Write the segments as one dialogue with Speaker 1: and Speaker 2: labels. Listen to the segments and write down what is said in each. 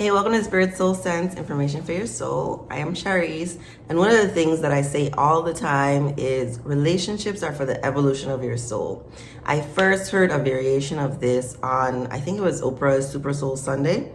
Speaker 1: Hey, welcome to Spirit Soul Sense, information for your soul. I am Shareece, and one of the things that I say all the time is relationships are for the evolution of your soul. I first heard a variation of this on, I think it was Oprah's Super Soul Sunday,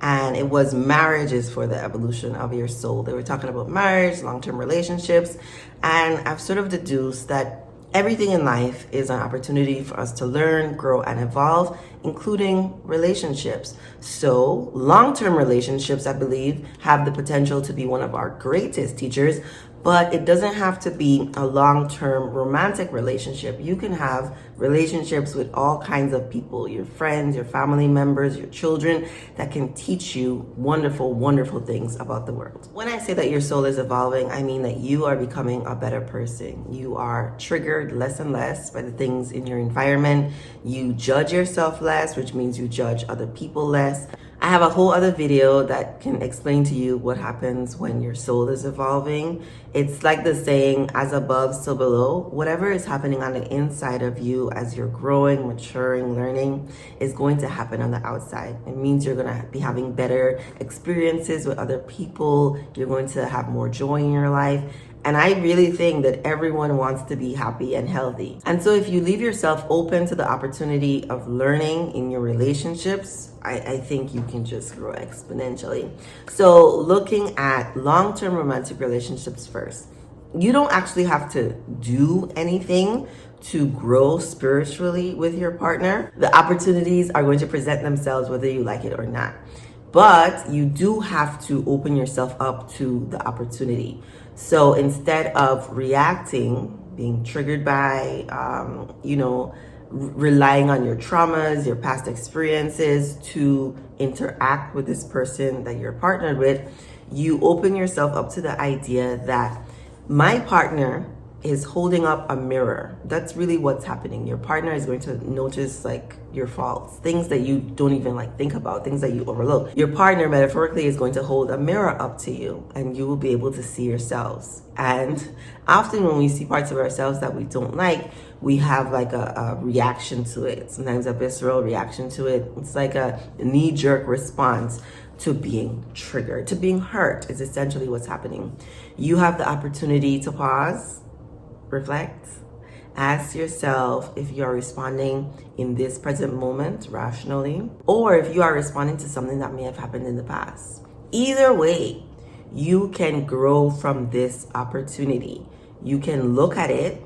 Speaker 1: and it was marriages for the evolution of your soul. They were talking about marriage, long-term relationships, and I've sort of deduced that everything in life is an opportunity for us to learn, grow, and evolve, including relationships. So, long-term relationships, I believe, have the potential to be one of our greatest teachers, but it doesn't have to be a long-term romantic relationship. You can have relationships with all kinds of people, your friends, your family members, your children, that can teach you wonderful, wonderful things about the world. When I say that your soul is evolving, I mean that you are becoming a better person. You are triggered less and less by the things in your environment. You judge yourself less, which means you judge other people less. I have a whole other video that can explain to you what happens when your soul is evolving. It's like the saying, as above, so below. Whatever is happening on the inside of you as you're growing, maturing, learning is going to happen on the outside. It means you're going to be having better experiences with other people. You're going to have more joy in your life. And I really think that everyone wants to be happy and healthy. And so if you leave yourself open to the opportunity of learning in your relationships, I think you can just grow exponentially. So looking at long-term romantic relationships first, you don't actually have to do anything to grow spiritually with your partner. The opportunities are going to present themselves whether you like it or not. But you do have to open yourself up to the opportunity. So instead of reacting, being triggered by, relying on your traumas, your past experiences to interact with this person that you're partnered with, you open yourself up to the idea that my partner is holding up a mirror. That's really what's happening. Your partner is going to notice like your faults, things that you don't even like think about, things that you overlook. Your partner metaphorically is going to hold a mirror up to you and you will be able to see yourselves. And often when we see parts of ourselves that we don't like, we have like a reaction to it, sometimes a visceral reaction to it. It's like a knee-jerk response to being triggered, to being hurt is essentially what's happening. You have the opportunity to pause, reflect, ask yourself if you are responding in this present moment rationally, or if you are responding to something that may have happened in the past. Either way, you can grow from this opportunity. You can look at it,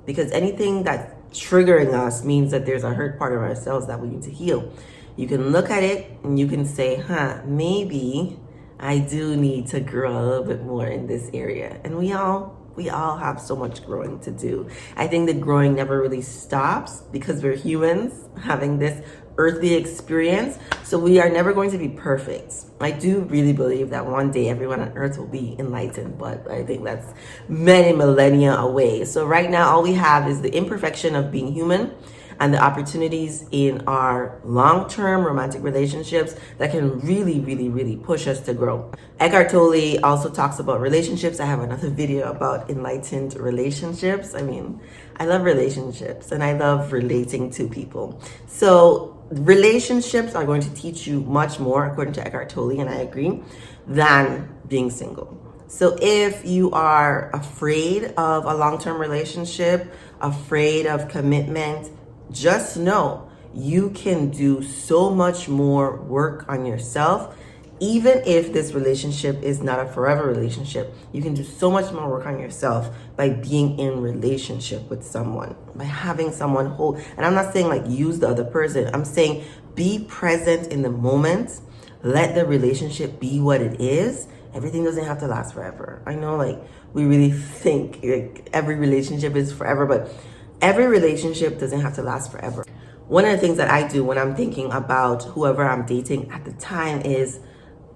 Speaker 1: because anything that's triggering us means that there's a hurt part of ourselves that we need to heal. You can look at it and you can say, maybe I do need to grow a little bit more in this area. And we all have so much growing to do. I think that growing never really stops because we're humans having this earthly experience. So we are never going to be perfect. I do really believe that one day everyone on earth will be enlightened, but I think that's many millennia away. So right now, all we have is the imperfection of being human and the opportunities in our long-term romantic relationships that can really, really, really push us to grow. Eckhart Tolle also talks about relationships. I have another video about enlightened relationships. I love relationships and I love relating to people. So relationships are going to teach you much more, according to Eckhart Tolle, and I agree, than being single. So if you are afraid of a long-term relationship, afraid of commitment, just know you can do so much more work on yourself. Even if this relationship is not a forever relationship, you can do so much more work on yourself by being in relationship with someone, by having someone hold. And I'm not saying like use the other person. I'm saying be present in the moment. Let the relationship be what it is. Everything doesn't have to last forever. I know like we really think like every relationship is forever, but every relationship doesn't have to last forever. One of the things that I do when I'm thinking about whoever I'm dating at the time is,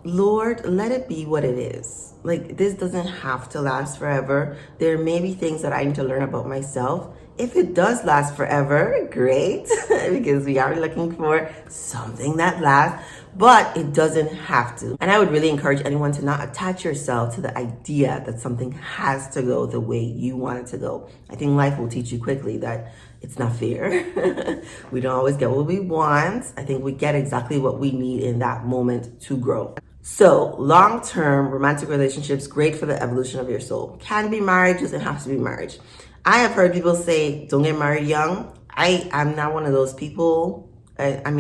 Speaker 1: Lord, let it be what it is. Like, this doesn't have to last forever. There may be things that I need to learn about myself. If it does last forever, great, because we are looking for something that lasts. but it doesn't have to. And I would really encourage anyone to not attach yourself to the idea that something has to go the way you want it to go. I think life will teach you quickly that it's not fair. We don't always get what we want. I think we get exactly what we need in that moment to grow. So long-term romantic relationships, great for the evolution of your soul. Can be marriage, doesn't have to be marriage. I have heard people say, don't get married young. I'm not one of those people. I'm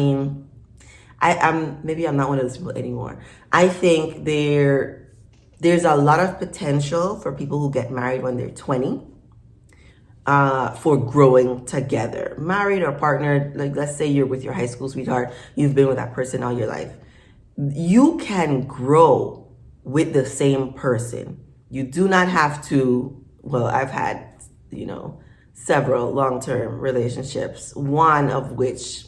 Speaker 1: maybe I'm not one of those people anymore. I think there's a lot of potential for people who get married when they're 20 for growing together. Married or partnered, like let's say you're with your high school sweetheart, you've been with that person all your life. You can grow with the same person. You do not have to, well, I've had, several long-term relationships, one of which,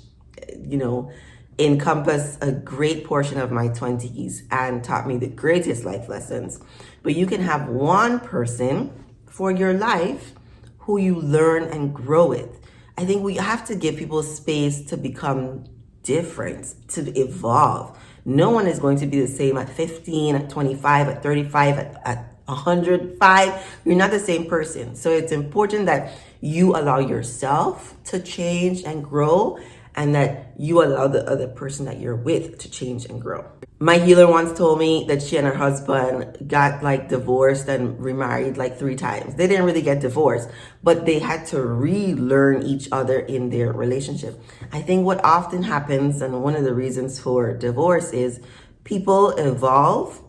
Speaker 1: encompassed a great portion of my 20s and taught me the greatest life lessons. But you can have one person for your life who you learn and grow with. I think we have to give people space to become different, to evolve. No one is going to be the same at 15, at 25, at 35, at 105. You're not the same person. So it's important that you allow yourself to change and grow, and that you allow the other person that you're with to change and grow. My healer once told me that she and her husband got divorced and remarried 3 times. They didn't really get divorced, but they had to relearn each other in their relationship. I think what often happens, and one of the reasons for divorce, is people evolve,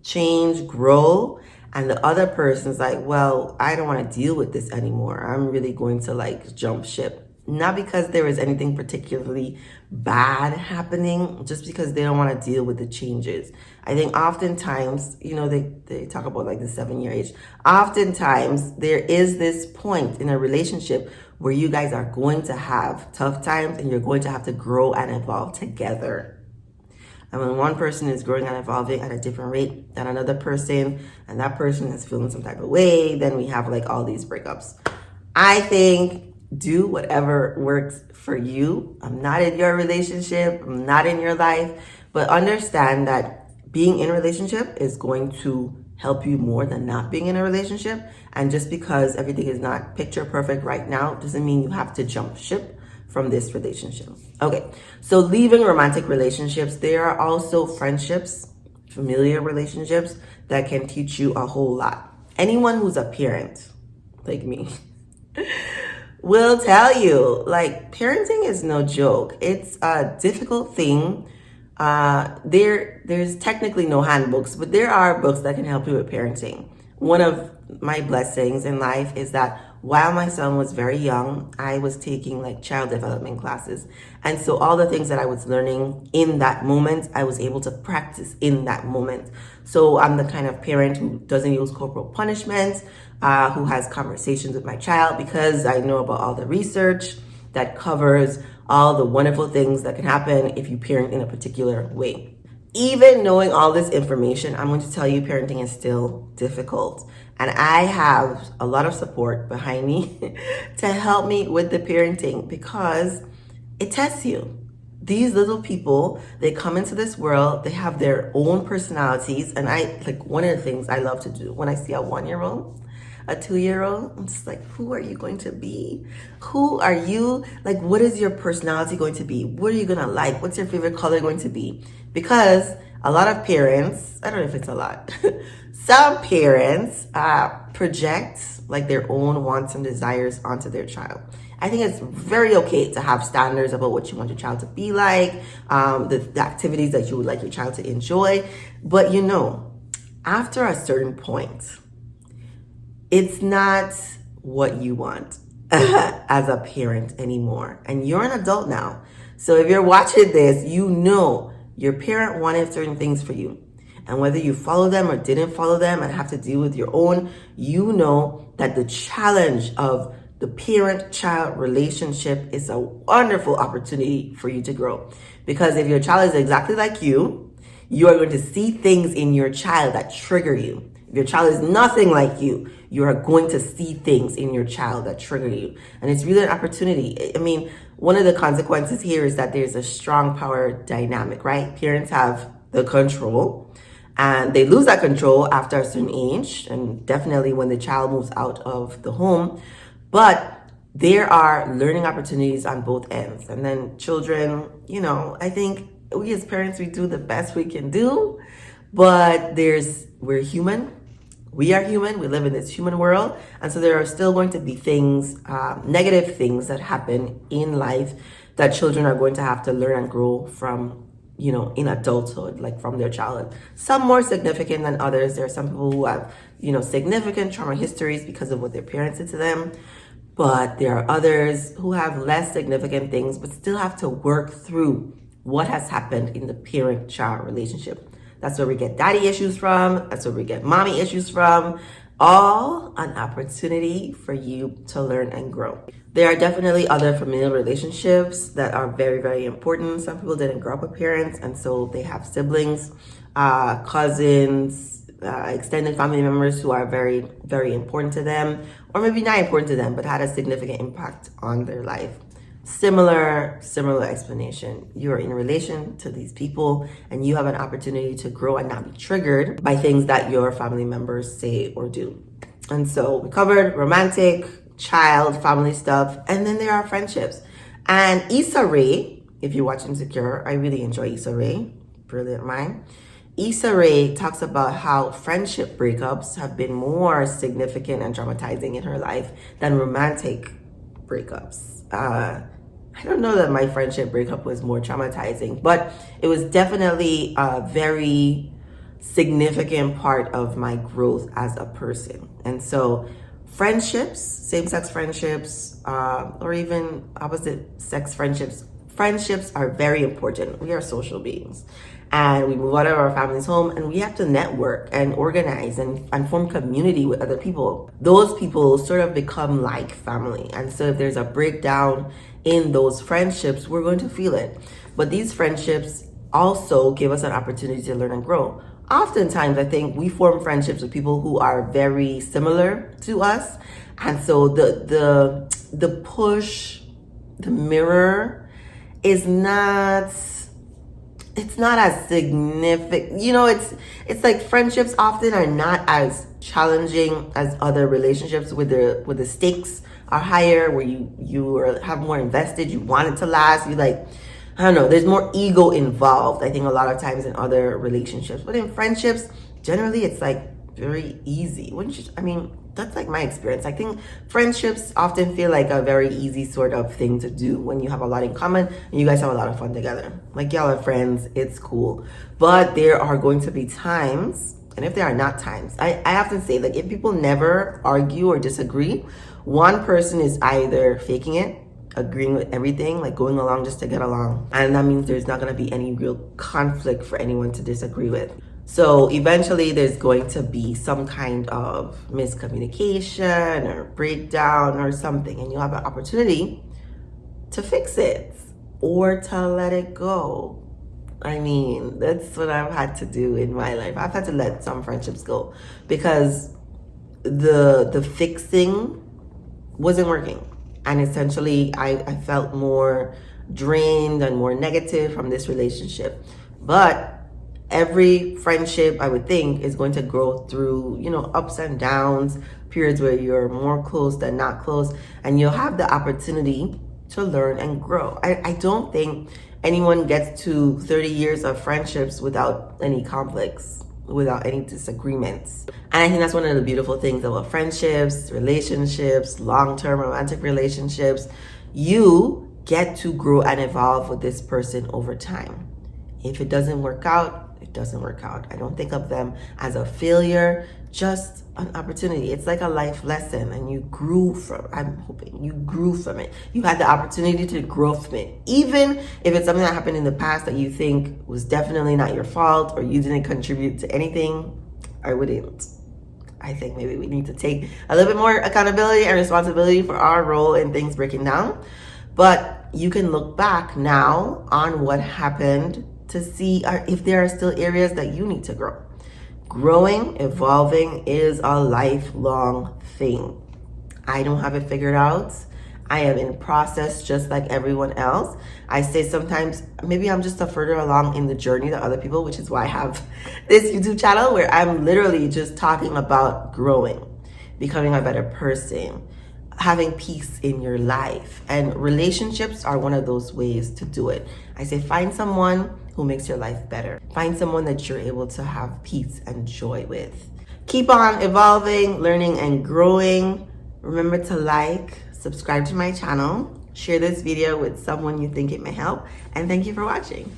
Speaker 1: change, grow, and the other person's like, well, I don't want to deal with this anymore. I'm really going to jump ship. Not because there is anything particularly bad happening, just because they don't want to deal with the changes. I think oftentimes, they talk about the 7-year age. Oftentimes there is this point in a relationship where you guys are going to have tough times and you're going to have to grow and evolve together. And when one person is growing and evolving at a different rate than another person, and that person is feeling some type of way, then we have all these breakups. I think do whatever works for you. I'm not in your relationship. I'm not in your life. But understand that being in a relationship is going to help you more than not being in a relationship. And just because everything is not picture perfect right now doesn't mean you have to jump ship from this relationship. Okay, so leaving romantic relationships, there are also friendships, familiar relationships that can teach you a whole lot. Anyone who's a parent, like me, will tell you, parenting is no joke. It's a difficult thing. There's technically no handbooks, but there are books that can help you with parenting. One of my blessings in life is that while my son was very young, I was taking child development classes. And so all the things that I was learning in that moment, I was able to practice in that moment. So I'm the kind of parent who doesn't use corporal punishment, who has conversations with my child, because I know about all the research that covers all the wonderful things that can happen if you parent in a particular way. Even knowing all this information, I'm going to tell you parenting is still difficult. And I have a lot of support behind me to help me with the parenting, because it tests you. These little people, they come into this world, they have their own personalities. And one of the things I love to do when I see a 1-year-old, a 2-year-old, I'm just who are you going to be? Who are you? What is your personality going to be? What are you going to like? What's your favorite color going to be? Because a lot of parents, I don't know if it's a lot, some parents project their own wants and desires onto their child. I think it's very okay to have standards about what you want your child to be like, the activities that you would like your child to enjoy. But after a certain point, it's not what you want as a parent anymore. And you're an adult now. So if you're watching this, your parent wanted certain things for you. And whether you follow them or didn't follow them and have to deal with your own, that the challenge of the parent-child relationship is a wonderful opportunity for you to grow. Because if your child is exactly like you, you are going to see things in your child that trigger you. your child is nothing like you are going to see things in your child that trigger you. And it's really an opportunity. I mean, one of the consequences here is that there's a strong power dynamic, right? Parents have the control and they lose that control after a certain age, and definitely when the child moves out of the home. But there are learning opportunities on both ends. And then children, I think we as parents, we do the best we can do, but we're human. We are human. We live in this human world. And so there are still going to be things, negative things that happen in life that children are going to have to learn and grow from, in adulthood, like from their childhood. Some more significant than others. There are some people who have, significant trauma histories because of what their parents did to them. But there are others who have less significant things, but still have to work through what has happened in the parent-child relationship. That's where we get daddy issues from. That's where we get mommy issues from. All an opportunity for you to learn and grow. There are definitely other familial relationships that are very, very important. Some people didn't grow up with parents, and so they have siblings, cousins, extended family members who are very, very important to them, or maybe not important to them, but had a significant impact on their life. Similar explanation. You are in a relation to these people and you have an opportunity to grow and not be triggered by things that your family members say or do. And so we covered romantic, child, family stuff, and then there are friendships. And Issa Rae, if you watch Insecure, I really enjoy Issa Rae, brilliant mind. Issa Rae talks about how friendship breakups have been more significant and traumatizing in her life than romantic breakups. I don't know that my friendship breakup was more traumatizing, but it was definitely a very significant part of my growth as a person. And so friendships, same-sex friendships, or even opposite-sex friendships are very important. We are social beings. And we move out of our family's home and we have to network and organize and form community with other people. Those people sort of become like family. And so if there's a breakdown in those friendships, we're going to feel it. But these friendships also give us an opportunity to learn and grow. Oftentimes, I think we form friendships with people who are very similar to us. And so the push, the mirror is not... it's not as significant. It's like friendships often are not as challenging as other relationships where the stakes are higher, where you have more invested, you want it to last, I don't know, there's more ego involved, I think, a lot of times in other relationships. But in friendships, generally it's like very easy. That's like my experience. I think friendships often feel like a very easy sort of thing to do when you have a lot in common and you guys have a lot of fun together. Like, y'all are friends, it's cool. But there are going to be times, and if there are not times, I often say, like, if people never argue or disagree, one person is either faking it, agreeing with everything, like going along just to get along. And that means there's not going to be any real conflict for anyone to disagree with. So eventually there's going to be some kind of miscommunication or breakdown or something, and you'll have an opportunity to fix it or to let it go. That's what I've had to do in my life. I've had to let some friendships go because the fixing wasn't working. And essentially I felt more drained and more negative from this relationship. But every friendship, I would think, is going to grow through, ups and downs, periods where you're more close than not close, and you'll have the opportunity to learn and grow. I don't think anyone gets to 30 years of friendships without any conflicts, without any disagreements. And I think that's one of the beautiful things about friendships, relationships, long-term romantic relationships. You get to grow and evolve with this person over time. If it doesn't work out, it doesn't work out. I don't think of them as a failure, just an opportunity. It's like a life lesson, and you grew from, I'm hoping you grew from it. You had the opportunity to grow from it. Even if it's something that happened in the past that you think was definitely not your fault or you didn't contribute to anything, I wouldn't. I think maybe we need to take a little bit more accountability and responsibility for our role in things breaking down. But you can look back now on what happened to see if there are still areas that you need to grow. Growing, evolving is a lifelong thing. I don't have it figured out. I am in process just like everyone else. I say sometimes maybe I'm just a further along in the journey than other people, which is why I have this YouTube channel where I'm literally just talking about growing, becoming a better person, having peace in your life. And relationships are one of those ways to do it. I say find someone who makes your life better. Find someone that you're able to have peace and joy with. Keep on evolving, learning, and growing. Remember to like, subscribe to my channel, share this video with someone you think it may help, and thank you for watching.